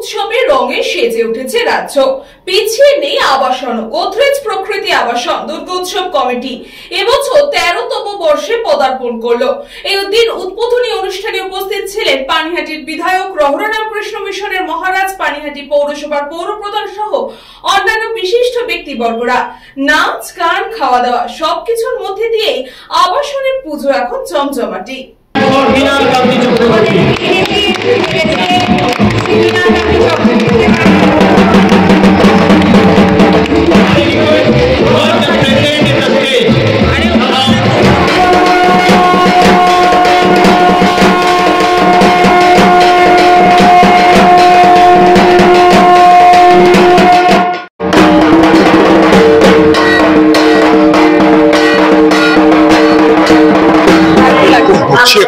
উৎসবের রঙে সেজে উঠেছে রাজ্য। পিছিয়ে নেই আবাসন। গোদরেজ প্রকৃতি আবাসন দুর্গোৎসব কমিটি এবছর 13তম বর্ষে পদার্পণ করলো। এই দিন উদ্বোধনী অনুষ্ঠানে উপস্থিত ছিলেন পানিহাটির বিধায়ক রহরারামকৃষ্ণ মিশনের মহারাজ, পানিহাটি পৌরসভার পৌরপ্রধান সহ অন্যান্য বিশিষ্ট ব্যক্তিবর্গরা। নাচ, গান, খাওয়া দাওয়া সবকিছুর মধ্যে দিয়েই আবাসনের পুজো এখন জমজমাটি।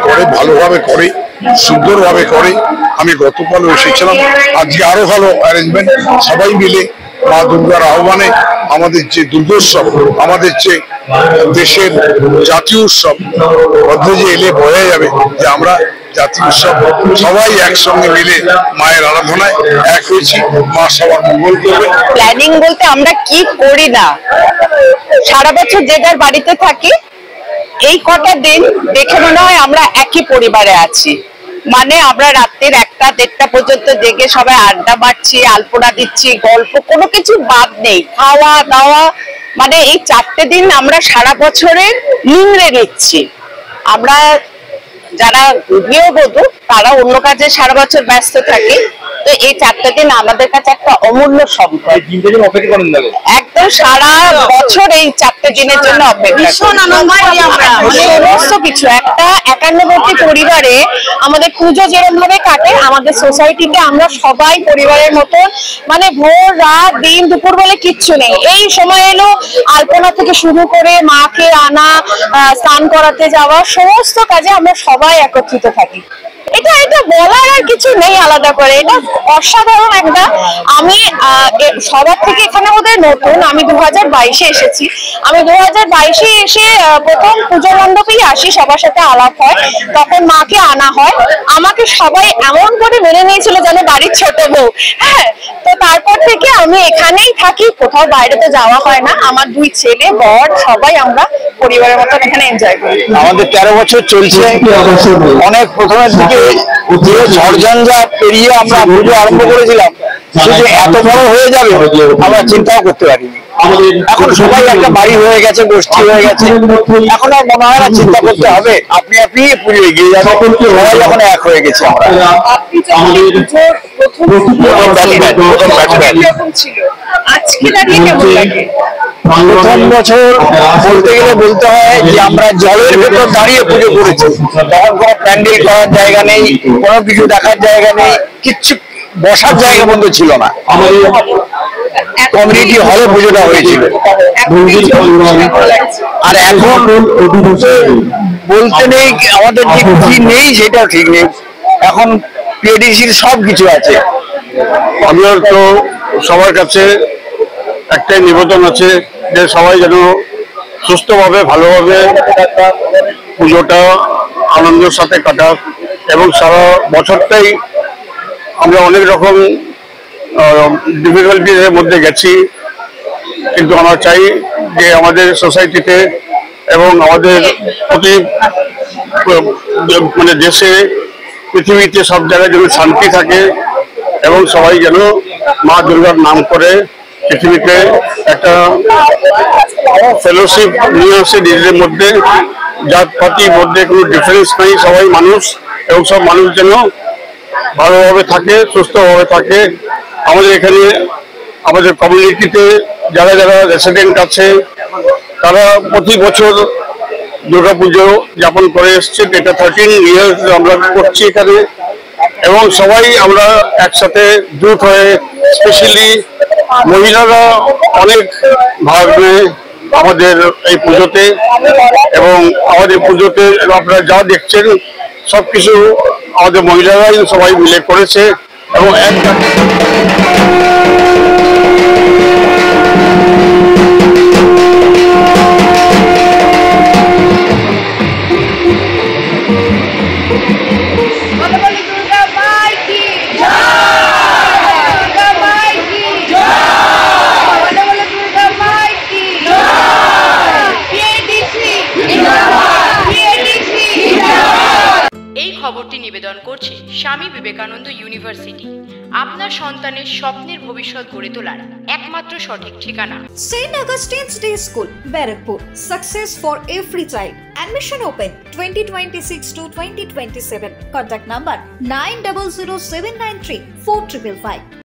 করে ভালোভাবে করে, সুন্দরভাবে করে। আমি গতকালও এসেছিলাম, আজকে আরো ভালো অ্যারেঞ্জমেন্ট। সবাই মিলে মা দুর্গার আহ্বানে আমাদের যে দুর্গোৎসব, আমাদের যে দেশের জাতীয় উৎসব মধ্যে যে এলে বোঝা যাবে যে আমরা জাতীয় উৎসব সবাই একসঙ্গে মিলে মায়ের আরাধনায় এক হয়েছি। মা সবার মঙ্গল করবে। প্ল্যানিং বলতে আমরা কি করি না, সারা বছর যে যার বাড়িতে থাকি, এই কটা দিন দেখে মনে হয় আমরা একই পরিবারে আছি। মানে আমরা রাত্রির 1টা-1:30 পর্যন্ত জেগে সবাই আড্ডা মারছি, আলপনা দিচ্ছি, গল্প, কোনো কিছু বাদ নেই, খাওয়া দাওয়া। মানে এই 4টে দিন আমরা সারা বছরের নিংড়ে নিচ্ছি। আমরা যারা গৃহবধূ তারা অন্য কাজে সারা বছর ব্যস্ত থাকি, তো এই 4টে দিন আমাদের কাছে একটা অমূল্য সম্পদ। একদম সারা বছর এই 4টে দিনের জন্য অপেক্ষা। সমস্ত কিছু একটা একান্নবর্তী পরিবারে আমাদের পুজো যেরকম ভাবে কাটে, আমাদের সোসাইটিতে আমরা সবাই পরিবারের মতো, মানে ভোর রাত দিন দুপুর বলে কিচ্ছু নেই। এই সময় এলো আলপনা থেকে শুরু করে মাকে আনা, স্নান করাতে যাওয়া, সমস্ত কাজে আমরা সবাই একত্রিত থাকি। এটা বলার আর কিছু নেই আলাদা করে, এটা অসাধারণ একটা। আমি সবার থেকে এখানে বোধহয় নতুন, আমি 2022-এ এসেছি। আমি 2022-এ এসে প্রথম পুজো মণ্ডপেই আসি, সবার সাথে আলাপ হয়, তখন মাকে আনা হয়। আমাকে সবাই এমন করে মেনে নিয়েছিল যেন বাড়ির ছোট বউ। হ্যাঁ, তো তারপর থেকে আমি এখানেই থাকি, কোথাও বাইরে তো যাওয়া হয় না। আমার 2 ছেলে, বর, সবাই আমরা পরিবারের মতন এখানে এনজয় করি। আমাদের 13 বছর চলছে। অনেক প্রথমের দিকে যে ঝড়ঝঞ্ঝা পেরিয়ে আমরা পুজো আরম্ভ করেছিলাম, শুধু এত বড় হয়ে যাবে আমরা চিন্তাও করতে পারিনি। এখন সবাই একটা বাড়ি হয়ে গেছে, গোষ্ঠী হয়ে গেছে, এখন আর মনে হয় না চিন্তা করতে হবে, আপনি পুজো এগিয়ে যাবে। সবাই এখন এক হয়ে গেছে। প্রথম বছর বলতে গেলে বলতে হয় যে আমরা জলের ভেতর দাঁড়িয়ে পুজো করেছি। তখন কোনো প্যান্ডেল করার জায়গা নেই, কোনো কিছু দেখার জায়গা নেই, কিচ্ছু বসার জায়গা বন্ধ ছিল না। কমিউনিটি হলে পুজোটা হয়েছিল। আর এখন বলতে নেই আমাদের যে কি নেই সেটা ঠিক নেই, এখন পিএডিসির সব কিছু আছে। আপনার তো সবার কাছে একটাই নিবেদন আছে যে সবাই যেন সুস্থভাবে ভালোভাবে পুজোটা আনন্দের সাথে কাটাক, এবং সারা বছরটাই আমরা অনেক রকম ডিফিকাল্টিজের মধ্যে গেছি, কিন্তু আমরা চাই যে আমাদের সোসাইটিতে এবং আমাদের প্রতি মানে দেশে, পৃথিবীতে সব জায়গায় যেন শান্তি থাকে, এবং সবাই যেন মা দুর্গার নাম করে পৃথিবীতে একটা ফেলোশিপ নিয়ে আসে নিজেদের মধ্যে। জাতপাতির মধ্যে কোনো ডিফারেন্স নেই, সবাই মানুষ, এবং সব মানুষ যেন ভালোভাবে থাকে, সুস্থভাবে থাকে। আমাদের এখানে আমাদের কমিউনিটিতে যারা যারা রেসিডেন্ট আছে তারা প্রতি বছর দুর্গাপুজো যাপন করে এসছে। এটা 13 ইয়ার্স আমরা করছি এখানে, এবং সবাই আমরা একসাথে জুট হয়ে, স্পেশালি মহিলারা অনেক ভাগ নেয় আমাদের এই পুজোতে, এবং আমাদের পুজোতে আপনারা যা দেখছেন সবকিছু আমাদের মহিলারাই সবাই মিলে করেছে, এবং দুর্গা মাই কি জয়। খবরটি নিবেদন করছে স্বামী বিবেকানন্দ ইউনিভার্সিটি, আপনার সন্তানের স্বপ্নের ভবিষ্যৎ গড়ে তোলার একমাত্র সঠিক ঠিকানা। St. Augustine's Day School, Barakpur. Success for every child. Admission open 2026 to 2027. Contact number 900793 4555.